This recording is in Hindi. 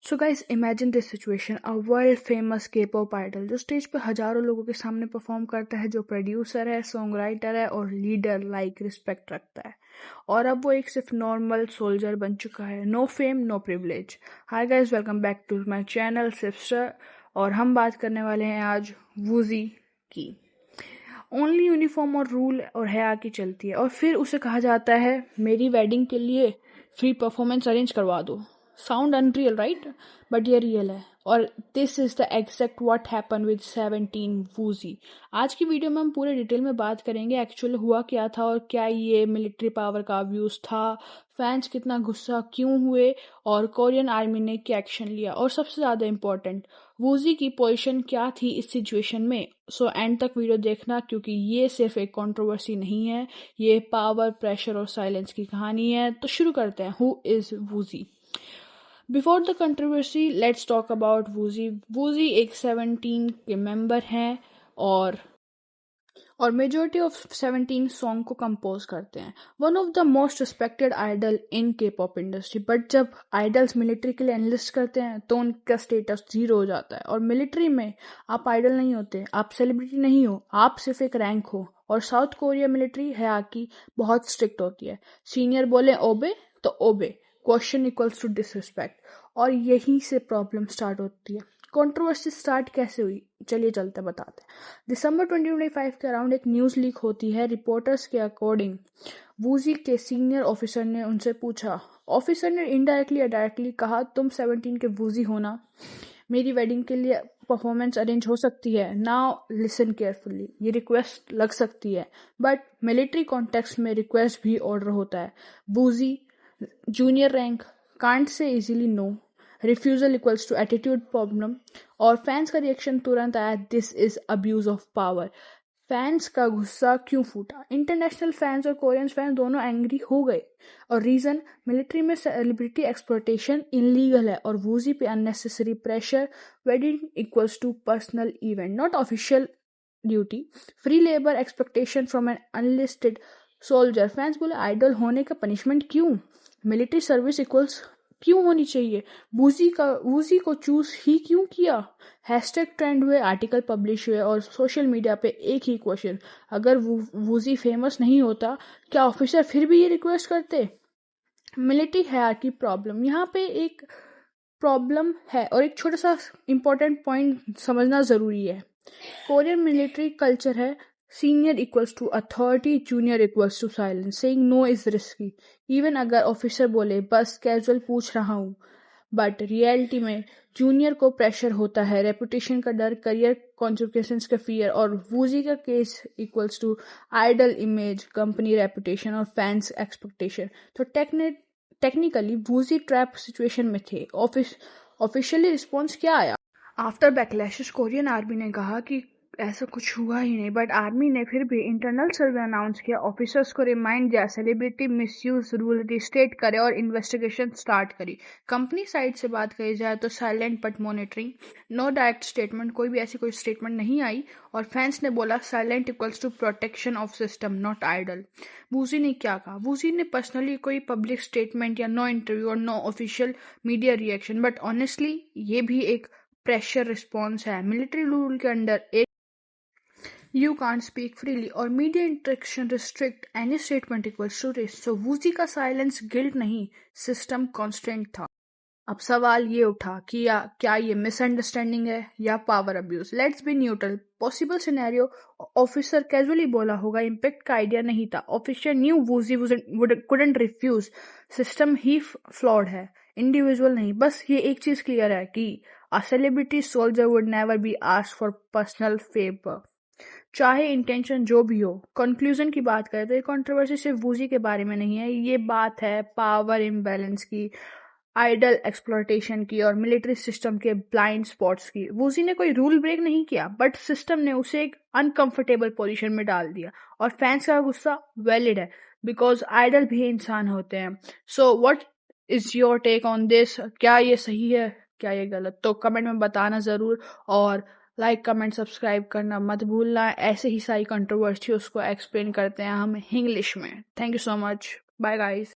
So guys imagine this situation, a world famous K-pop idol जो स्टेज पे हजारों लोगों के सामने परफॉर्म करता है, जो प्रोड्यूसर है, सॉन्ग राइटर है और लीडर लाइक रिस्पेक्ट रखता है। और अब वो एक सिर्फ नॉर्मल सोल्जर बन चुका है। No fame, no privilege. Hi guys, welcome back to my channel sister. और हम बात करने वाले हैं आज वूजी की। ओनली यूनिफॉर्म और रूल और हया की चलती है, और फिर उसे कहा जाता है मेरी वेडिंग के लिए फ्री परफॉर्मेंस अरेंज करवा दो। साउंड अनरियल राइट, बट ये रियल है। और this is the exact what happen with 17 Woozi. आज की वीडियो में हम पूरे डिटेल में बात करेंगे एक्चुअली हुआ क्या था, और क्या ये मिलिट्री पावर का अब्यूज था, फैंस कितना गुस्सा क्यों हुए, और कोरियन आर्मी ने क्या एक्शन लिया, और सबसे ज्यादा इम्पोर्टेंट वूजी की पोजीशन क्या थी इस सिचुएशन में। सो एंड तक वीडियो देखना, क्योंकि ये सिर्फ एक कंट्रोवर्सी नहीं है, ये पावर, प्रेशर और साइलेंस की कहानी है। तो शुरू करते हैं। Who is Woozi? Before the controversy let's talk about Woozi. Woozi एक 17 के मेंबर हैं और मेजोरिटी ऑफ 17 सॉन्ग को कंपोज करते हैं। One of the most respected idol in K pop industry. But जब आइडल्स मिलिट्री के लिए एनलिस्ट करते हैं तो उनका स्टेटस 0 हो जाता है। और मिलिट्री में आप आइडल नहीं होते, आप सेलिब्रिटी नहीं हो, आप सिर्फ एक रैंक हो। और साउथ कोरिया मिलिट्री हायरार्की बहुत स्ट्रिक्ट होती है। सीनियर बोले ओबे तो ओबे, क्वेश्चन इक्वल्स टू डिसरिस्पेक्ट। और यहीं से प्रॉब्लम स्टार्ट होती है। कंट्रोवर्सी स्टार्ट कैसे हुई, चलिए चलते बताते हैं। दिसंबर 2025 के अराउंड एक न्यूज़ लीक होती है। रिपोर्टर्स के अकॉर्डिंग वूजी के सीनियर ऑफिसर ने उनसे पूछा, ऑफिसर ने इनडायरेक्टली या डायरेक्टली कहा, तुम 17 के वूजी हो ना, मेरी वेडिंग के लिए परफॉर्मेंस अरेंज हो सकती है। नाउ लिसन केयरफुली, ये रिक्वेस्ट लग सकती है, बट मिलिट्री कॉन्टेक्स्ट में रिक्वेस्ट भी ऑर्डर होता है। Woozi junior rank, can't say easily no, refusal equals to attitude problem. और फैंस का रिएक्शन तुरंत आया, this is abuse of power. Fans का गुस्सा क्यों फूटा? इंटरनेशनल फैंस और कोरियन फैंस दोनों एंग्री हो गए। और रीजन, मिलिट्री में सेलिब्रिटी एक्सप्लॉयटेशन इनलीगल है और वूजी पे unnecessary pressure. Wedding equals to personal event, not official duty. Free labour expectation from an unlisted soldier. Fans बोले आइडल होने का पनिशमेंट क्यों? मिलिट्री सर्विस इक्वल्स क्यों होनी चाहिए? वूजी को चूज ही क्यों किया? हैशटैग ट्रेंड हुए, आर्टिकल पब्लिश हुए और सोशल मीडिया पे एक ही क्वेश्चन, अगर वूजी फेमस नहीं होता क्या ऑफिसर फिर भी ये रिक्वेस्ट करते? मिलिट्री हायरार्की प्रॉब्लम, यहाँ पे एक प्रॉब्लम है और एक छोटा सा इंपॉर्टेंट पॉइंट समझना जरूरी है। कोरियन मिलिट्री कल्चर है senior equals to authority, junior equals to silence. Saying no is risky, even अगर ऑफिसर बोले बस कैजुअल पूछ रहा हूँ। बट रियलिटी में जूनियर को प्रेशर होता है, रेपुटेशन का डर, करियर कॉन्सिक्वेंसेस का फियर। और वूजी का case equals to idol image, company reputation और फैंस एक्सपेक्टेशन। तो टेक्निकली वूजी ट्रैप सिचुएशन में थे। ऑफिशियली रिस्पॉन्स क्या आया? आफ्टर बैकलैशेस कोरियन आर्मी ने कहा कि ऐसा कुछ हुआ ही नहीं, बट आर्मी ने फिर भी इंटरनल सर्वे अनाउंस किया, ऑफिसर्स को रिमाइंड किया, सेलिब्रिटी मिसयूज रूल रिस्टेट करे और इन्वेस्टिगेशन स्टार्ट करी। कंपनी साइड से बात करी जाए तो silent but monitoring, no direct statement, कोई भी ऐसी कोई स्टेटमेंट नहीं आई। और फैंस ने बोला silent equals to protection of system, not idol. Woozi ने क्या कहा? वूजी ने पर्सनली कोई पब्लिक स्टेटमेंट या नो इंटरव्यू और no official media reaction, but honestly ये भी एक प्रेशर रिस्पॉन्स है। मिलिट्री रूल के अंडर एक यू कांट स्पीक फ्रीली और media interaction restrict, any statement equals to risk. So Woozi का साइलेंस गिल्ट नहीं, सिस्टम कॉन्स्टेंट था। अब सवाल ये उठा कि क्या ये मिसअंडरस्टैंडिंग है या power abuse? Let's be neutral. Possible scenario, officer casually बोला होगा, इम्पैक्ट का आइडिया नहीं था। Officer knew Woozi couldn't refuse, system ही फ्लॉड है, इंडिविजुअल नहीं। बस ये एक चीज क्लियर है कि a celebrity soldier would never be asked for personal favour, चाहे इंटेंशन जो भी हो। कंक्लूजन की बात करें तो ये कंट्रोवर्सी सिर्फ वूजी के बारे में नहीं है, ये बात है पावर इम्बैलेंस की, आइडल एक्सप्लॉयटेशन की और मिलिट्री सिस्टम के ब्लाइंड स्पॉट्स की। वूजी ने कोई रूल ब्रेक नहीं किया, बट सिस्टम ने उसे एक अनकंफर्टेबल पोजीशन में डाल दिया। और फैंस का गुस्सा वैलिड है, बिकॉज आइडल भी इंसान होते हैं। So what is your take on this? क्या ये सही है, क्या ये गलत? तो कमेंट में बताना जरूर, और लाइक कमेंट सब्सक्राइब करना मत भूलना। ऐसे ही सारी कंट्रोवर्सी उसको एक्सप्लेन करते हैं हम इंग्लिश में। Thank you so much, bye guys.